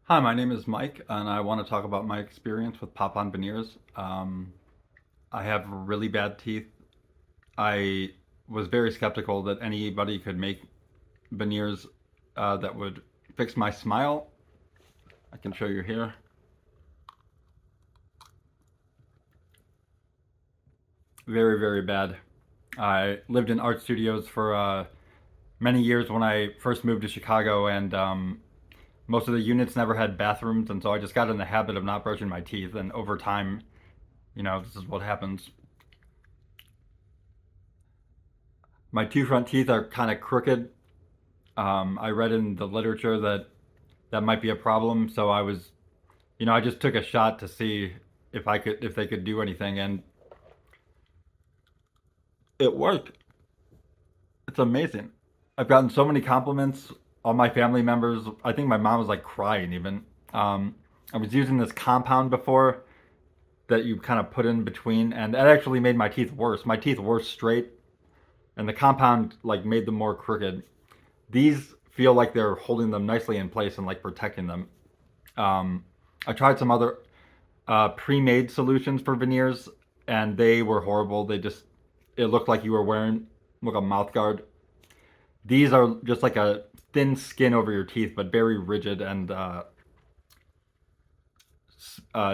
Hi, my name is Mike, and I want to talk about my experience with pop-on veneers. I have really bad teeth. I was very skeptical that anybody could make veneers that would fix my smile. I can show you here. Very, very bad. I lived in art studios for many years when I first moved to Chicago, and most of the units never had bathrooms, and so I just got in the habit of not brushing my teeth, and over time, this is what happens. My two front teeth are kind of crooked. I read in the literature that that might be a problem, so I just took a shot to see if they could do anything, and it worked. It's amazing. I've gotten so many compliments. All my family members, I think my mom was like crying even. I was using this compound before that you kind of put in between, and that actually made my teeth worse. My teeth were straight, and the compound like made them more crooked. These feel like they're holding them nicely in place and like protecting them. Um, I tried some other pre-made solutions for veneers, and they were horrible. It looked like you were wearing like a mouth guard. These are just like a thin skin over your teeth, but very rigid and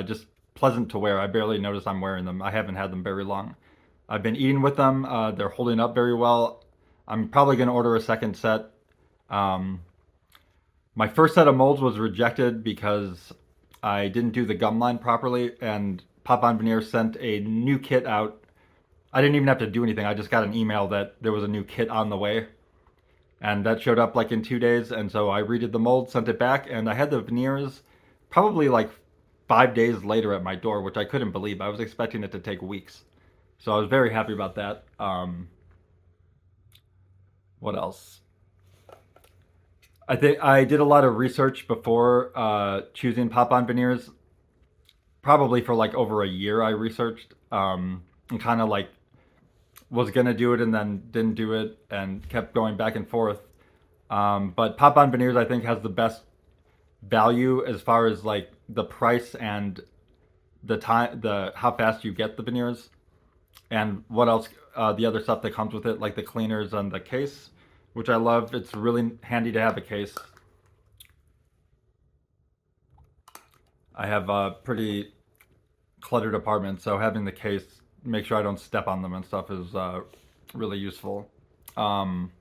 just pleasant to wear. I barely notice I'm wearing them. I haven't had them very long. I've been eating with them. They're holding up very well. I'm probably going to order a second set. Um, my first set of molds was rejected because I didn't do the gum line properly, and Pop On Veneer sent a new kit out. I didn't even have to do anything. I just got an email that there was a new kit on the way, and that showed up like in 2 days. And so I redid the mold, sent it back, and I had the veneers probably like 5 days later at my door, which I couldn't believe. I was expecting it to take weeks, so I was very happy about that. What else? I think I did a lot of research before choosing pop-on veneers. Probably for like over a year, I researched and kind of like was gonna do it and then didn't do it and kept going back and forth. But pop-on veneers, I think, has the best value as far as like the price and the time, the how fast you get the veneers, and what else, the other stuff that comes with it, like the cleaners and the case, which I love. It's really handy to have a case. I have a pretty cluttered apartment, so having the case, make sure I don't step on them and stuff, is really useful. Um,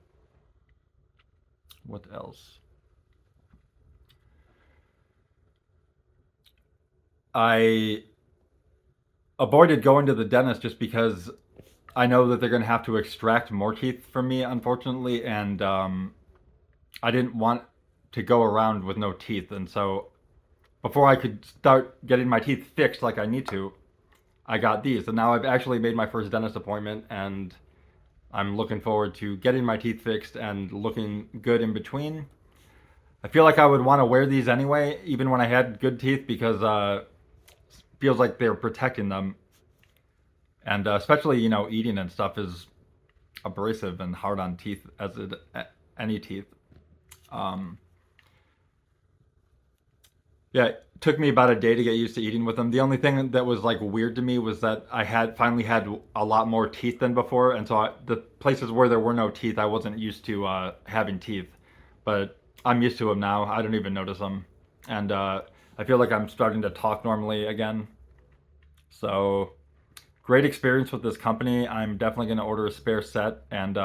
what else? I avoided going to the dentist just because I know that they're going to have to extract more teeth from me, unfortunately, and I didn't want to go around with no teeth. And so before I could start getting my teeth fixed like I need to, I got these. And now I've actually made my first dentist appointment, and I'm looking forward to getting my teeth fixed and looking good in between. I feel like I would want to wear these anyway, even when I had good teeth, because it feels like they're protecting them. And especially, eating and stuff is abrasive and hard on teeth, as it any teeth. Um, yeah, it took me about a day to get used to eating with them. The only thing that was like weird to me was that I had finally had a lot more teeth than before, and so the places where there were no teeth, I wasn't used to having teeth, but I'm used to them now. I don't even notice them, and I feel like I'm starting to talk normally again. So great experience with this company. I'm definitely going to order a spare set, and